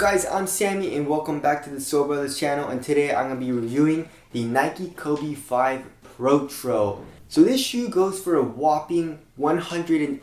guys, I'm Sammy and welcome back to the Soul Brothers channel, and today I'm going to be reviewing the Nike Kobe 5 PROTRO. So this shoe goes for a whopping $180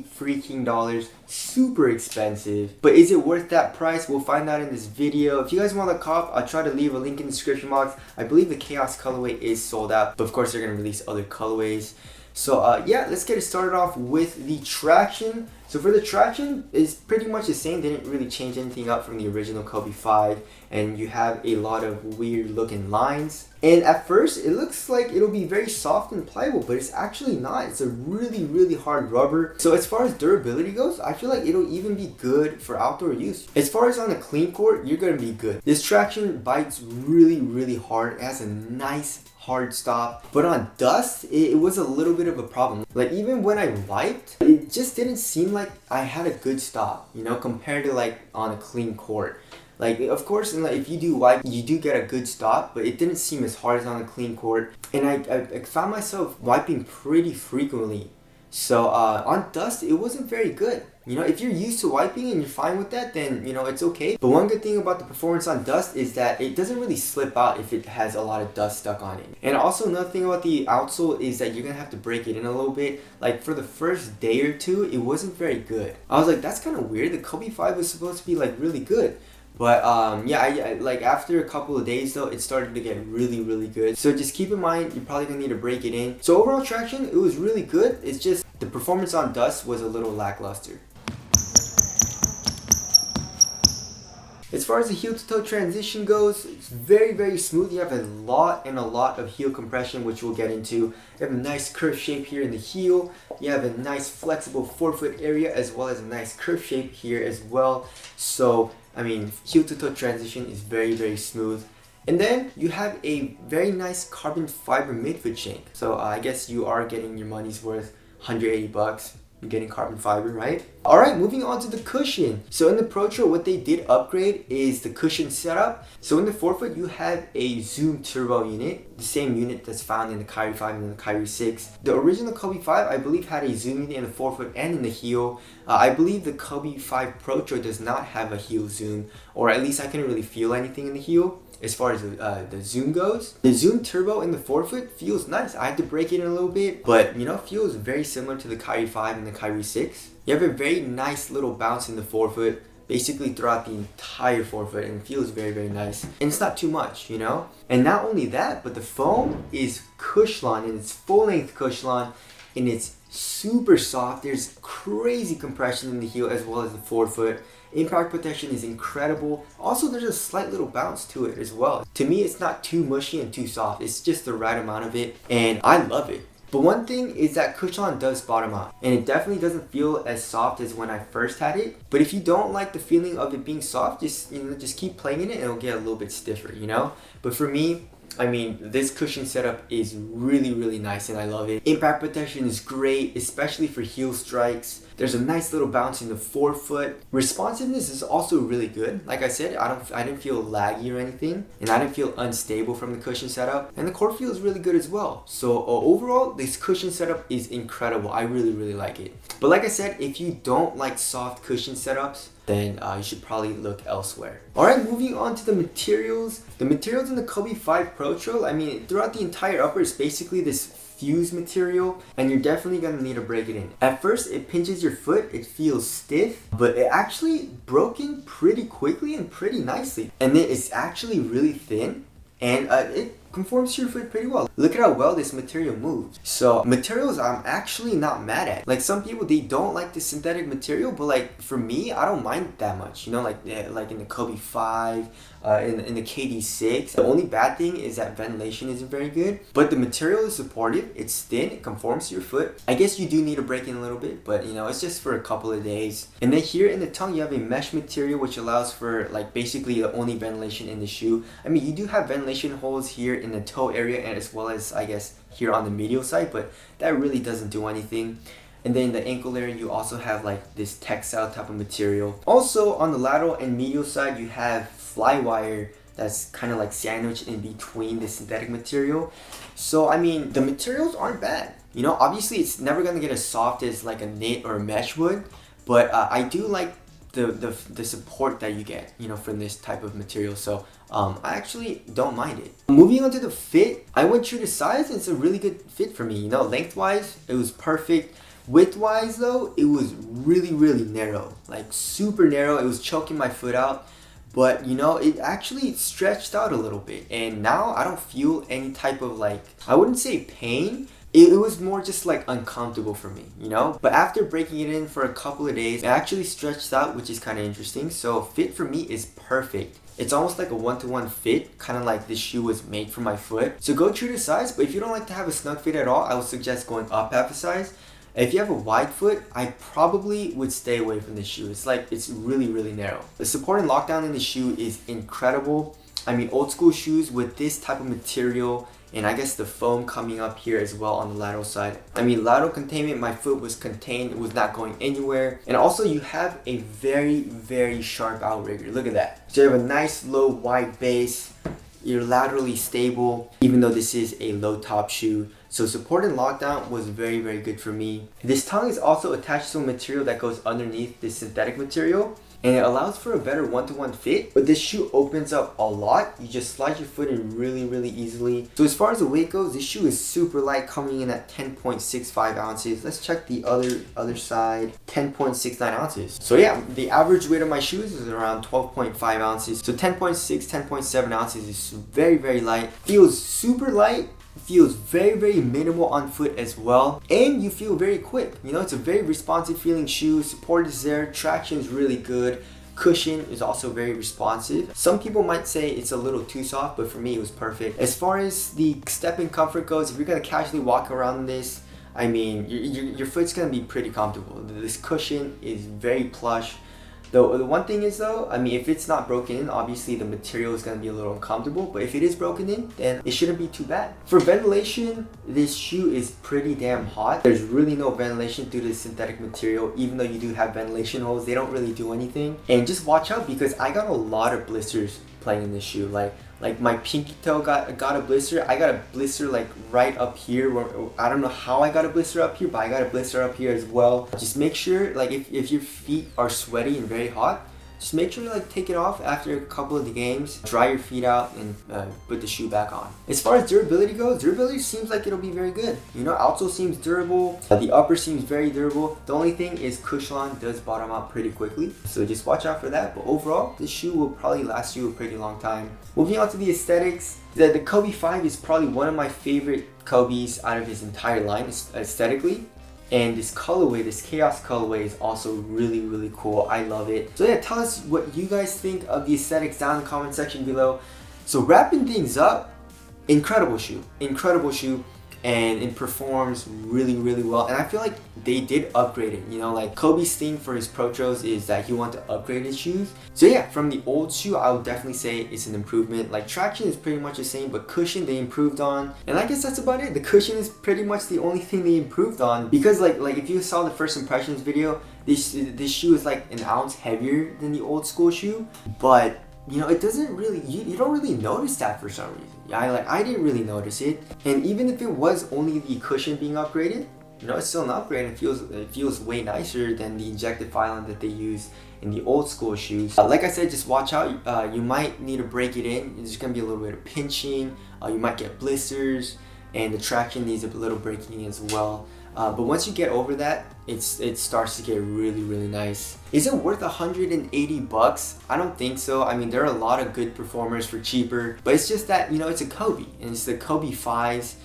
freaking dollars. Super expensive. But is it worth that price? We'll find out in this video. If you guys want to cop, I'll try to leave a link in the description box. I believe the Chaos colorway is sold out, but of course they're going to release other colorways. So yeah, let's get it started off with the traction. So for the traction, it's pretty much the same. They didn't really change anything up from the original Kobe 5, and you have a lot of weird looking lines. And at first, it looks like it'll be very soft and pliable, but it's actually not. It's a really hard rubber. So as far as durability goes, I feel like it'll even be good for outdoor use. As far as on a clean court, you're gonna be good. This traction bites really hard. It has a nice hard stop, but on dust it was a little bit of a problem. Like even when I wiped, it just didn't seem like I had a good stop, you know, compared to like on a clean court. Like of course, if you do wipe, you do get a good stop, but it didn't seem as hard as on a clean court. And I found myself wiping pretty frequently. So on dust, it wasn't very good. You know, if you're used to wiping and you're fine with that, then, you know, it's okay. But one good thing about the performance on dust is that it doesn't really slip out if it has a lot of dust stuck on it. And also another thing about the outsole is that you're going to have to break it in a little bit. Like for the first day or two, it wasn't very good. I was like, that's kind of weird. The Kobe 5 was supposed to be like really good. But yeah, I like after a couple of days though, it started to get really good. So just keep in mind, you're probably gonna need to break it in. So overall traction, it was really good. It's just the performance on dust was a little lackluster. As far as the heel to toe transition goes, it's very smooth. You have a lot of heel compression, which we'll get into. You have a nice curve shape here in the heel. You have a nice flexible forefoot area, as well as a nice curve shape here as well. So I mean, heel to toe transition is very smooth. And then you have a very nice carbon fiber midfoot shank. So I guess you are getting your money's worth. 180 bucks. You're getting carbon fiber, right? Alright, moving on to the cushion. So in the PROTRO, what they did upgrade is the cushion setup. So in the forefoot, you have a Zoom turbo unit, the same unit that's found in the Kyrie 5 and the Kyrie 6. The original Kobe 5, I believe, had a Zoom unit in the forefoot and in the heel. I believe the Kobe 5 PROTRO does not have a heel zoom, or at least I couldn't really feel anything in the heel. As far as the zoom goes, the Zoom Turbo in the forefoot feels nice. I had to break it in a little bit, but you know, feels very similar to the Kyrie 5 and the Kyrie 6. You have a very nice little bounce in the forefoot, basically throughout the entire forefoot, and it feels very nice. And it's not too much, you know? And not only that, but the foam is Cushlon, and it's full-length Cushlon, and it's super soft. There's crazy compression in the heel as well as the forefoot. Impact protection is incredible. Also, there's a slight little bounce to it as well. To me, it's not too mushy and too soft. It's just the right amount of it, and I love it. But one thing is that Cushlon does bottom out, and it definitely doesn't feel as soft as when I first had it. But if you don't like the feeling of it being soft, just keep playing in it and it'll get a little bit stiffer, you know? But for me, I mean, this cushion setup is really nice and I love it. Impact protection is great, especially for heel strikes. There's a nice little bounce in the forefoot. Responsiveness is also really good. Like I said, I didn't feel laggy or anything, and I didn't feel unstable from the cushion setup. And the core feels really good as well. So overall, this cushion setup is incredible. I really like it. But like I said, if you don't like soft cushion setups, then you should probably look elsewhere. Alright, moving on to the materials. The materials in the Kobe 5 PROTRO, I mean, throughout the entire upper is basically this fused material, and you're definitely gonna need to break it in. At first, it pinches your foot, it feels stiff, but it actually broke in pretty quickly and pretty nicely. And then it's actually really thin, and it conforms to your foot pretty well. Look at how well this material moves. So materials I'm actually not mad at. Like some people, they don't like the synthetic material, but like for me, I don't mind that much. You know, like in the Kobe 5, in the KD 6. The only bad thing is that ventilation isn't very good, but the material is supportive. It's thin, it conforms to your foot. I guess you do need to break in a little bit, but you know, it's just for a couple of days. And then here in the tongue, you have a mesh material which allows for like basically the only ventilation in the shoe. I mean, you do have ventilation holes here in the toe area and as well as I guess here on the medial side, but that really doesn't do anything. And then the ankle area, you also have like this textile type of material. Also on the lateral and medial side, you have fly wire that's kind of like sandwiched in between the synthetic material. So I mean, the materials aren't bad. You know, obviously it's never gonna get as soft as like a knit or a mesh would, but I do like the support that you get, you know, from this type of material. So I actually don't mind it. Moving on to the fit, I went true to size, and it's a really good fit for me. You know, lengthwise, it was perfect. Widthwise though, it was really narrow, like super narrow. It was choking my foot out. But you know, it actually stretched out a little bit, and now I don't feel any type of, like, I wouldn't say pain. It was more just like uncomfortable for me, you know? But after breaking it in for a couple of days, it actually stretched out, which is kind of interesting. So fit for me is perfect. It's almost like a one-to-one fit, kind of like this shoe was made for my foot. So go true to size, but if you don't like to have a snug fit at all, I would suggest going up half a size. If you have a wide foot, I probably would stay away from this shoe. It's really narrow. The support and lockdown in the shoe is incredible. I mean, old school shoes with this type of material, and I guess the foam coming up here as well on the lateral side. I mean, lateral containment, my foot was contained, it was not going anywhere. And also you have a very sharp outrigger. Look at that. So you have a nice low wide base. You're laterally stable, even though this is a low top shoe. So support and lockdown was very good for me. This tongue is also attached to a material that goes underneath this synthetic material, and it allows for a better one-to-one fit. But this shoe opens up a lot. You just slide your foot in really easily. So as far as the weight goes, this shoe is super light, coming in at 10.65 ounces. Let's check the other side. 10.69 ounces. So yeah, the average weight of my shoes is around 12.5 ounces. So 10.6, 10.7 ounces is very light. Feels super light. Feels very minimal on foot as well, and you feel very quick. You know, it's a very responsive feeling shoe. Support is there, traction is really good, cushion is also very responsive. Some people might say it's a little too soft, but for me it was perfect. As far as the step and comfort goes, if you're gonna casually walk around this, I mean, your foot's gonna be pretty comfortable. This cushion is very plush. The one thing is though, I mean, if it's not broken in, obviously the material is going to be a little uncomfortable, but if it is broken in, then it shouldn't be too bad. For ventilation, this shoe is pretty damn hot. There's really no ventilation due to the synthetic material. Even though you do have ventilation holes, they don't really do anything. And just watch out, because I got a lot of blisters playing in this shoe. Like my pinky toe got a blister. I got a blister like right up here, where I don't know how I got a blister up here, but I got a blister up here as well. Just make sure, like, if your feet are sweaty and very hot, just make sure to like take it off after a couple of the games, dry your feet out, and put the shoe back on. As far as durability goes, durability seems like it'll be very good. You know, outsole seems durable, the upper seems very durable. The only thing is cushion does bottom out pretty quickly, so just watch out for that. But overall, this shoe will probably last you a pretty long time. Moving on to the aesthetics, the Kobe 5 is probably one of my favorite Kobe's out of his entire line aesthetically. And this colorway, this chaos colorway, is also really cool. I love it. So yeah, tell us what you guys think of the aesthetics down in the comment section below. So wrapping things up, incredible shoe, and it performs really well. And I feel like they did upgrade it. You know, like Kobe's thing for his PROTROs is that he wanted to upgrade his shoes. So yeah, from the old shoe, I would definitely say it's an improvement. Like traction is pretty much the same, but cushion they improved on. And I guess that's about it. The cushion is pretty much the only thing they improved on, because like if you saw the first impressions video, this shoe is like an ounce heavier than the old school shoe, but you know, it doesn't really, you don't really notice that for some reason. I didn't really notice it. And even if it was only the cushion being upgraded, you know, it's still an upgrade, and it feels way nicer than the injected filing that they use in the old school shoes. Like I said, just watch out. You might need to break it in. There's gonna be a little bit of pinching. You might get blisters, and the traction needs a little breaking in as well. But once you get over that, it starts to get really nice. Is it worth 180 bucks? I don't think so. I mean, there are a lot of good performers for cheaper, but it's just that, you know, it's a Kobe, and it's the Kobe 5s,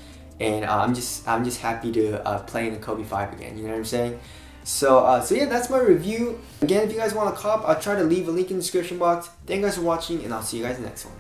and I'm just happy to play in the Kobe 5 again. You know what I'm saying? So yeah, that's my review. Again, if you guys want to cop, I'll try to leave a link in the description box. Thank you guys for watching, and I'll see you guys in the next one.